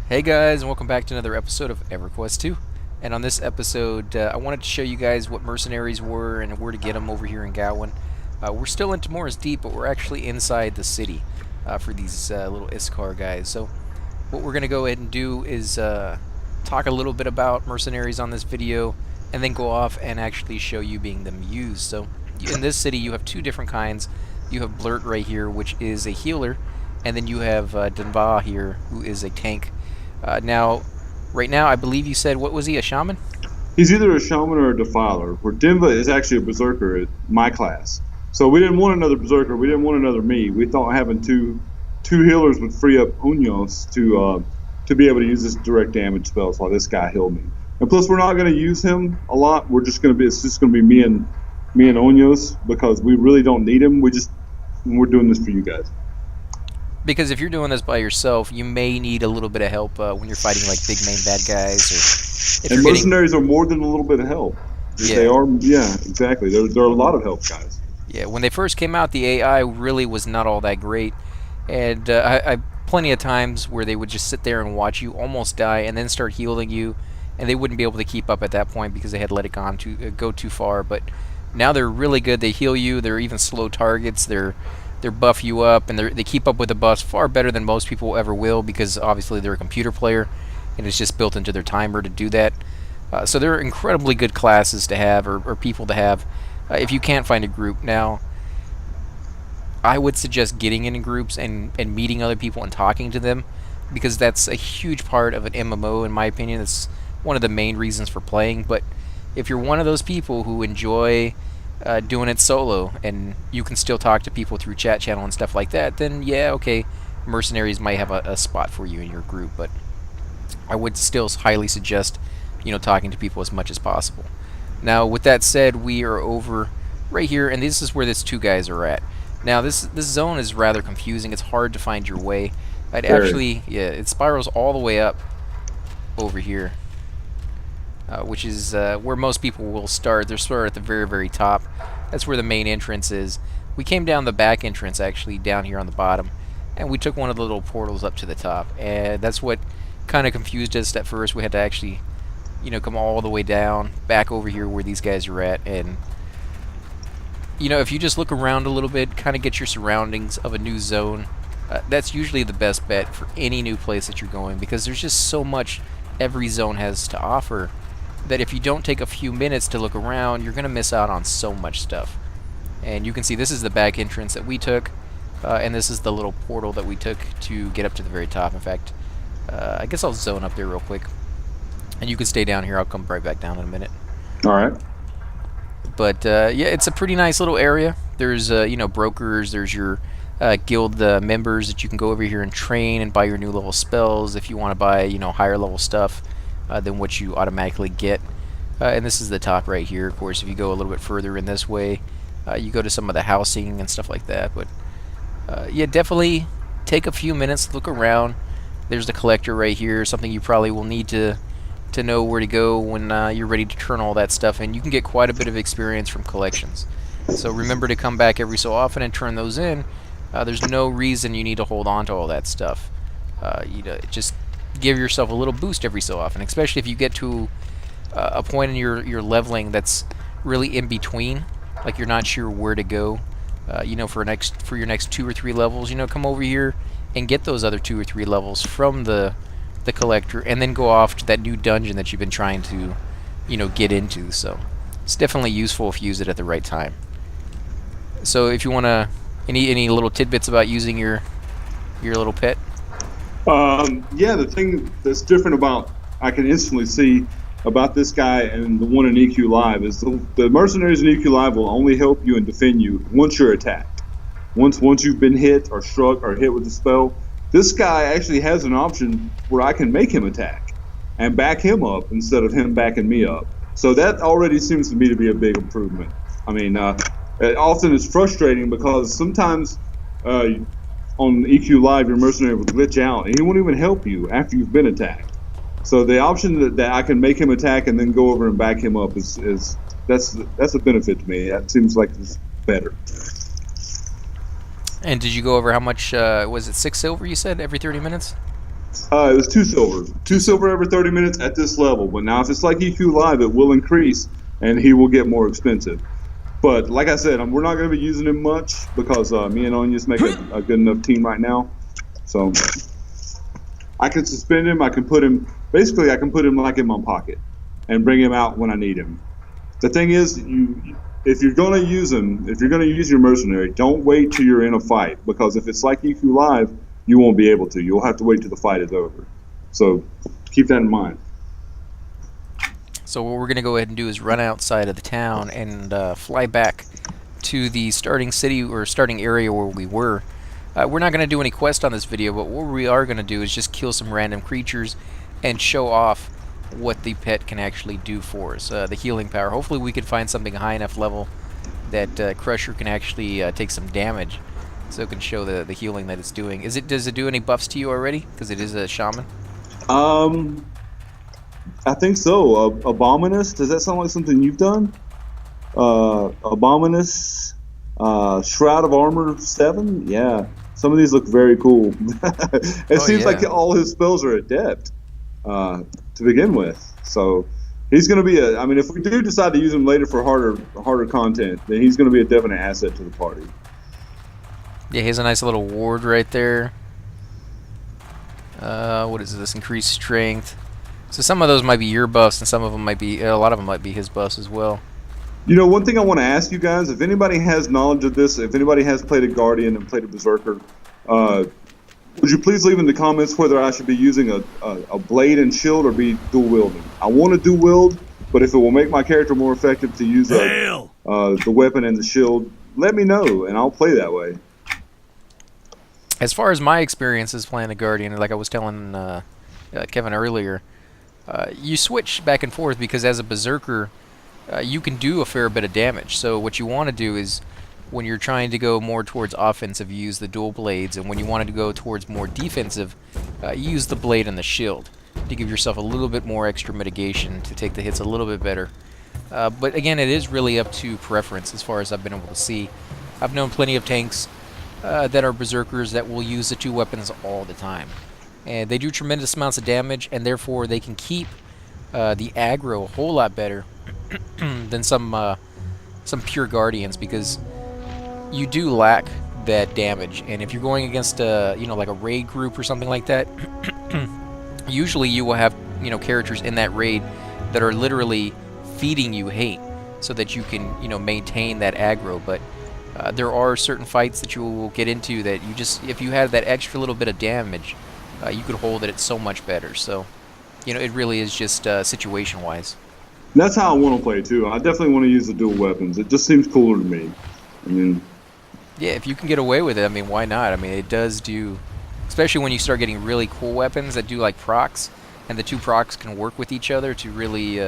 Hey guys, and welcome back to another episode of EverQuest 2. And on this episode, I wanted to show you guys what mercenaries were and where to get them over here in Gowan. We're still in Timorous Deep, but we're actually inside the city for these little Iskar guys. So what we're going to go ahead and do is talk a little bit about mercenaries on this video, and then go off and actually show you being them used. So in this city, you have two different kinds. You have Blurt right here, which is a healer, and then you have Dunva here, who is a tank. Now, right now, I believe you said, what was he, a shaman? He's either a shaman or a defiler, where Dimba is actually a berserker at my class. So we didn't want another berserker, we didn't want another me. We thought having two healers would free up Unos to be able to use this direct damage spells while this guy healed me. And plus, we're not going to use him a lot. It's just going to be me and Unos because we really don't need him. We're doing this for you guys. Because if you're doing this by yourself, you may need a little bit of help when you're fighting like big main bad guys. Or if and mercenaries are more than a little bit of help. Yeah. They are, yeah, exactly. They're a lot of help, guys. Yeah, when they first came out, the AI really was not all that great. And I plenty of times where they would just sit there and watch you almost die and then start healing you, and they wouldn't be able to keep up at that point because they had let it go too far. But now they're really good. They heal you. They're even slow targets. They're buff you up, and they keep up with the buffs far better than most people ever will, because obviously they're a computer player, and it's just built into their timer to do that. So they're incredibly good classes to have, or people to have, if you can't find a group. Now, I would suggest getting in groups and meeting other people and talking to them, because that's a huge part of an MMO, in my opinion. It's one of the main reasons for playing. But if you're one of those people who enjoy doing it solo, and you can still talk to people through chat channel and stuff like that, then yeah, okay, mercenaries might have a spot for you in your group. But I would still highly suggest, talking to people as much as possible. Now, with that said, we are over right here, and this is where these two guys are at. Now, this zone is rather confusing. It's hard to find your way. It spirals all the way up over here. Which is where most people will start. They'll start at the very, very top. That's where the main entrance is. We came down the back entrance, actually, down here on the bottom, and we took one of the little portals up to the top. And that's what kind of confused us at first. We had to actually, come all the way down, back over here where these guys are at. And, if you just look around a little bit, kind of get your surroundings of a new zone, that's usually the best bet for any new place that you're going, because there's just so much every zone has to offer that if you don't take a few minutes to look around, you're going to miss out on so much stuff. And you can see this is the back entrance that we took, and this is the little portal that we took to get up to the very top. In fact, I guess I'll zone up there real quick, and you can stay down here. I'll come right back down in a minute. All right. But yeah, it's a pretty nice little area. There's brokers, there's your guild members that you can go over here and train and buy your new level spells if you want to buy higher level stuff than what you automatically get. And this is the top right here. Of course, if you go a little bit further in this way, you go to some of the housing and stuff like that. But yeah, definitely take a few minutes, look around. There's the collector right here, something you probably will need to know where to go when you're ready to turn all that stuff in. You can get quite a bit of experience from collections. So remember to come back every so often and turn those in. There's no reason you need to hold on to all that stuff. Just give yourself a little boost every so often, especially if you get to a point in your leveling that's really in between, like you're not sure where to go. For your next 2 or 3 levels, come over here and get those other 2 or 3 levels from the collector, and then go off to that new dungeon that you've been trying to get into. So it's definitely useful if you use it at the right time. So if you want to any little tidbits about using your little pet? Yeah, the thing that's different about, I can instantly see about this guy and the one in EQ Live is the mercenaries in EQ Live will only help you and defend you once you're attacked. Once you've been hit or struck or hit with a spell, this guy actually has an option where I can make him attack and back him up instead of him backing me up. So that already seems to me to be a big improvement. I mean, it often is frustrating because sometimes on EQ Live, your mercenary will glitch out and he won't even help you after you've been attacked. So the option that I can make him attack and then go over and back him up that's a benefit to me. That seems like it's better. And did you go over how much, was it 6 silver you said, every 30 minutes? It was 2 silver. Two Two silver. silver every 30 minutes at this level. But now, if it's like EQ Live, it will increase and he will get more expensive. But like I said, we're not going to be using him much because me and Onius make a good enough team right now. So I can suspend him. I can put him. Basically, I can put him like in my pocket and bring him out when I need him. The thing is, if you're going to use him, if you're going to use your mercenary, don't wait till you're in a fight, because if it's like EQ Live, you won't be able to. You'll have to wait till the fight is over. So keep that in mind. So what we're going to go ahead and do is run outside of the town and fly back to the starting city or starting area where we were. We're not going to do any quest on this video, but what we are going to do is just kill some random creatures and show off what the pet can actually do for us. The healing power. Hopefully we can find something high enough level that Crusher can actually take some damage, so it can show the healing that it's doing. Does it do any buffs to you already? Because it is a shaman. I think so. Abominus. Does that sound like something you've done? Abominus. Shroud of Armor 7. Yeah. Some of these look very cool. It seems like all his spells are adept to begin with. So he's going to be I mean, if we do decide to use him later for harder content, then he's going to be a definite asset to the party. Yeah, he has a nice little ward right there. What is this? Increased strength. So some of those might be your buffs, and some of them might be, a lot of them might be his buffs as well. You know, one thing I want to ask you guys, if anybody has knowledge of this, if anybody has played a Guardian and played a Berserker, would you please leave in the comments whether I should be using a blade and shield or be dual wielding? I want to dual wield, but if it will make my character more effective to use the weapon and the shield, let me know, and I'll play that way. As far as my experiences playing the Guardian, like I was telling Kevin earlier, you switch back and forth because as a Berserker, you can do a fair bit of damage. So what you want to do is, when you're trying to go more towards offensive, you use the dual blades, and when you want to go towards more defensive, you use the blade and the shield to give yourself a little bit more extra mitigation to take the hits a little bit better. But again, it is really up to preference as far as I've been able to see. I've known plenty of tanks that are Berserkers that will use the two weapons all the time. And they do tremendous amounts of damage, and therefore they can keep the aggro a whole lot better than some pure Guardians, because you do lack that damage. And if you're going against like a raid group or something like that, usually you will have characters in that raid that are literally feeding you hate so that you can maintain that aggro. But there are certain fights that you will get into that you just, if you had that extra little bit of damage, you could hold it so much better. So it really is just situation wise. That's how I want to play too. I definitely want to use the dual weapons. It just seems cooler to me. I mean, yeah, if you can get away with it, I mean, why not? I mean, it does do, especially when you start getting really cool weapons that do like procs, and the two procs can work with each other to really,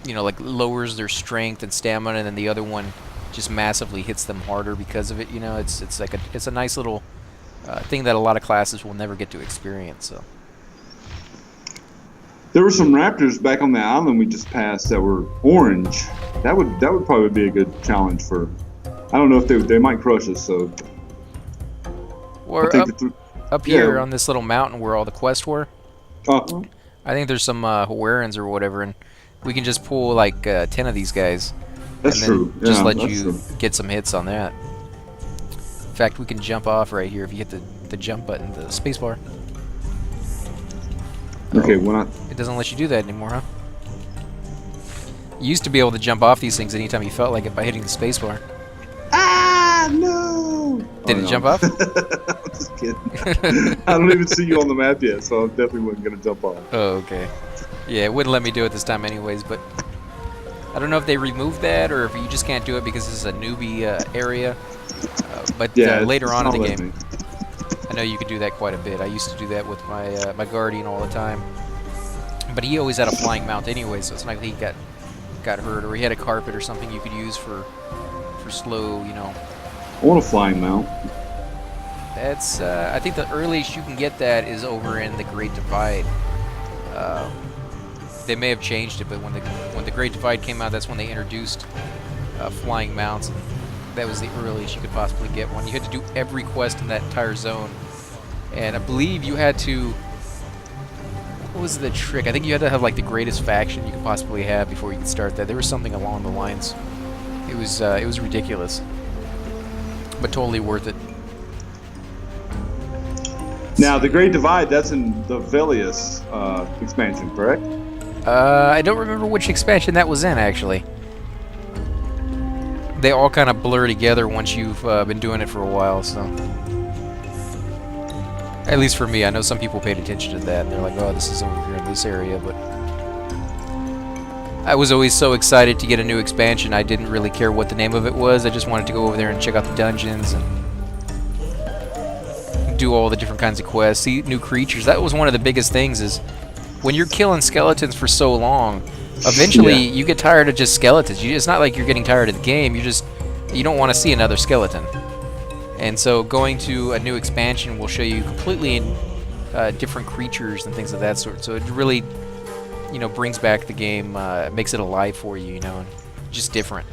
like lowers their strength and stamina, and then the other one just massively hits them harder because of it. It's a nice little thing that a lot of classes will never get to experience. So. There were some raptors back on the island we just passed that were orange. That would probably be a good challenge for. I don't know if they might crush us. So. Or up here on this little mountain where all the quests were. I think there's some Hawaiians or whatever, and we can just pull like 10 of these guys. That's true. Just let you get some hits on that. In fact, we can jump off right here if you hit the jump button, the spacebar. Okay, it doesn't let you do that anymore, huh? You used to be able to jump off these things anytime you felt like it by hitting the spacebar. Ah, no! Did it jump off? I'm just kidding. I don't even see you on the map yet, so I definitely wasn't going to jump off. Oh, okay. Yeah, it wouldn't let me do it this time anyways, but I don't know if they removed that or if you just can't do it because this is a newbie area. But later on in the game, I know you could do that quite a bit. I used to do that with my my Guardian all the time. But he always had a flying mount anyway, so it's not like he got hurt, or he had a carpet or something you could use for slow, I want a flying mount. That's I think the earliest you can get that is over in the Great Divide. They may have changed it, but when the Great Divide came out, that's when they introduced flying mounts. And that was the earliest you could possibly get one. You had to do every quest in that entire zone, And I believe you had to... What was the trick? I think you had to have like the greatest faction you could possibly have before you could start that. There was something along the lines. It was ridiculous, but totally worth it. Now, the Great Divide, that's in the Velius expansion, correct? I don't remember which expansion that was in, actually. They all kind of blur together once you've been doing it for a while, so... At least for me, I know some people paid attention to that, and they're like, oh, this is over here in this area, but... I was always so excited to get a new expansion, I didn't really care what the name of it was, I just wanted to go over there and check out the dungeons, and do all the different kinds of quests, see new creatures. That was one of the biggest things, is when you're killing skeletons for so long, eventually you get tired of just skeletons. It's not like you're getting tired of the game, you don't want to see another skeleton. And so going to a new expansion will show you completely different creatures and things of that sort. So it really, brings back the game, makes it alive for you, and just different.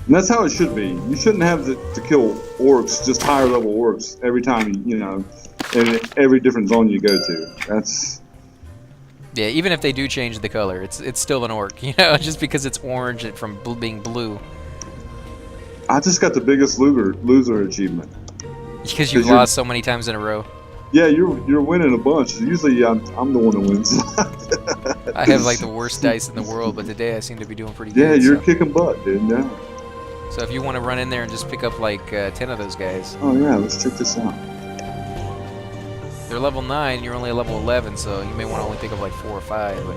And that's how it should be. You shouldn't have to kill orcs, just higher level orcs, every time, in every different zone you go to. That's... Yeah, even if they do change the color, it's still an orc, just because it's orange from being blue. I just got the biggest loser achievement. Because you've lost so many times in a row. Yeah, you're winning a bunch. Usually I'm the one who wins. I have like the worst dice in the world, but today I seem to be doing pretty good. Yeah, you're kicking butt, dude. Yeah. So if you want to run in there and just pick up like 10 of those guys. Oh yeah, let's check this out. They're level 9, you're only a level 11, so you may want to only pick up like 4 or 5. But...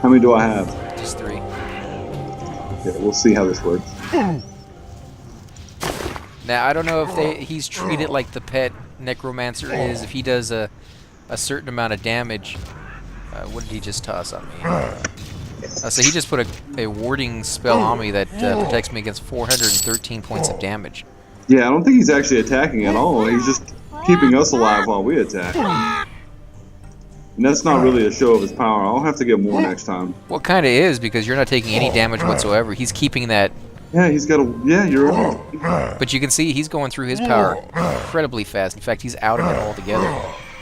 How many do I have? Just 3. Okay, we'll see how this works. Now, I don't know if he's treated like the pet necromancer is, if he does a certain amount of damage. What did he just toss on me? So he just put a warding spell on me that protects me against 413 points of damage. Yeah, I don't think he's actually attacking at all. He's just keeping us alive while we attack. And that's not really a show of his power. I'll have to get more next time. Well, kind of is, because you're not taking any damage whatsoever. He's keeping that... Yeah, he's got a... Yeah, you're right. But you can see he's going through his power incredibly fast. In fact, he's out of it altogether.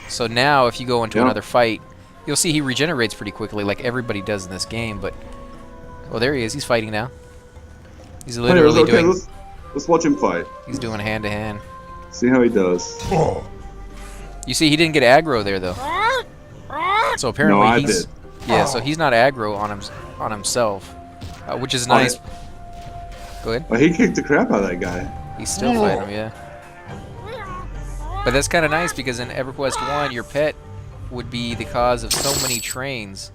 So now, if you go into another fight, you'll see he regenerates pretty quickly, like everybody does in this game, but... Oh, there he is. He's fighting now. He's literally doing... Let's watch him fight. He's doing hand-to-hand. See how he does. You see, he didn't get aggro there, though. So apparently he's... Yeah, so he's not aggro on himself, which is nice. Go ahead. Well, he kicked the crap out of that guy. He's still fighting him, yeah. But that's kind of nice, because in EverQuest 1, your pet would be the cause of so many trains.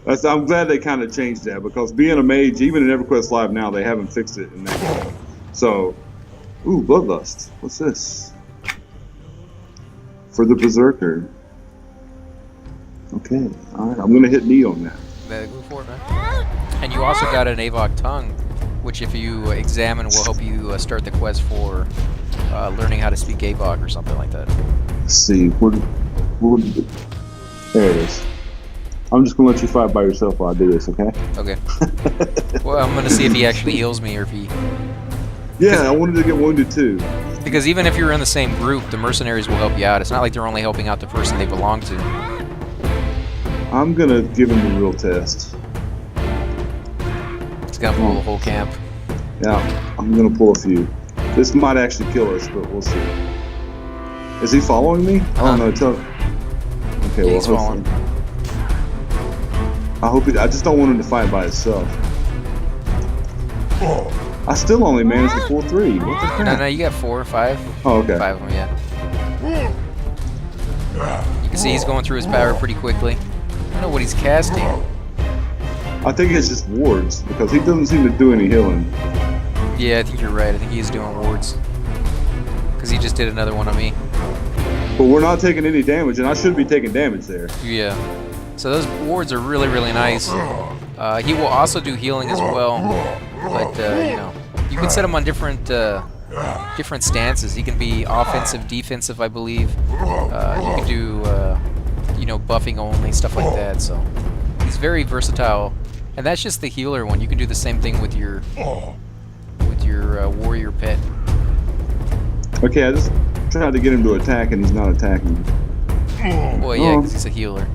I'm glad they kind of changed that, because being a mage, even in EverQuest Live now, they haven't fixed it in that game. So, ooh, Bloodlust. What's this? For the Berserker. Okay, alright, I'm gonna hit knee on that. Go for it, man. And you also got an Avok tongue, which if you examine will help you start the quest for learning how to speak Avok or something like that. Let's see, there it is. I'm just gonna let you fight by yourself while I do this, okay? Okay. Well, I'm gonna see if he actually heals me or if he... Yeah, I wanted to get wounded too. Because even if you're in the same group, the mercenaries will help you out. It's not like they're only helping out the person they belong to. I'm gonna give him the real test. It's gonna pull the whole camp. Yeah, I'm gonna pull a few. This might actually kill us, but we'll see. Is he following me? I don't know. Okay, well, he's following. I hope I just don't want him to fight by himself. I still only managed to pull 3. What the crap? No, you got 4 or 5. Oh, okay. 5 of them, yeah. You can see he's going through his power pretty quickly. I don't know what he's casting. I think it's just wards, because he doesn't seem to do any healing. Yeah, I think you're right. I think he's doing wards. Because he just did another one on me. But we're not taking any damage, and I should be taking damage there. Yeah. So those wards are really, really nice. He will also do healing as well. But, you can set him on different stances. He can be offensive, defensive, I believe. You can do, buffing only, stuff like that. So he's very versatile. And that's just the healer one. You can do the same thing with your your warrior pet. Okay, I just tried to get him to attack, and he's not attacking. Well, yeah, because he's a healer.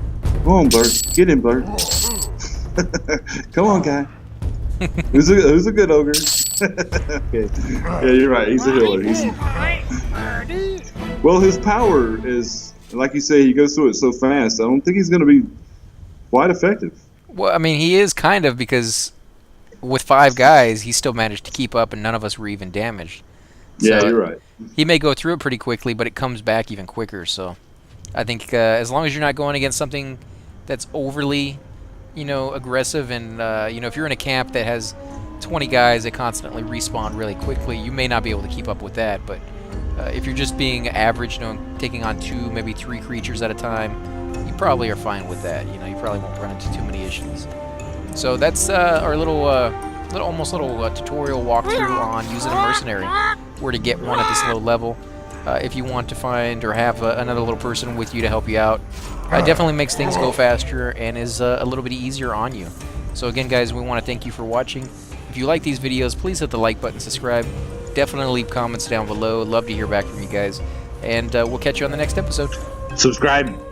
Come on, Bert. Get him, Bert. Come on, guy. Who's a good ogre? Okay. Yeah, you're right. He's a healer. Well, his power is, like you say, he goes through it so fast. I don't think he's going to be quite effective. Well, I mean, he is kind of, because with 5 guys, he still managed to keep up, and none of us were even damaged. Yeah, So you're right. he may go through it pretty quickly, but it comes back even quicker. So I think as long as you're not going against something that's overly, aggressive, and if you're in a camp that has 20 guys that constantly respawn really quickly, you may not be able to keep up with that. But if you're just being average, taking on 2, maybe 3 creatures at a time, you probably are fine with that. You probably won't run into too many issues. So that's our little tutorial walkthrough on using a mercenary, where to get one at this low level. If you want to find or have another little person with you to help you out, it definitely makes things go faster and is a little bit easier on you. So again, guys, we want to thank you for watching. If you like these videos, please hit the like button, subscribe. Definitely leave comments down below. Love to hear back from you guys. And we'll catch you on the next episode. Subscribe.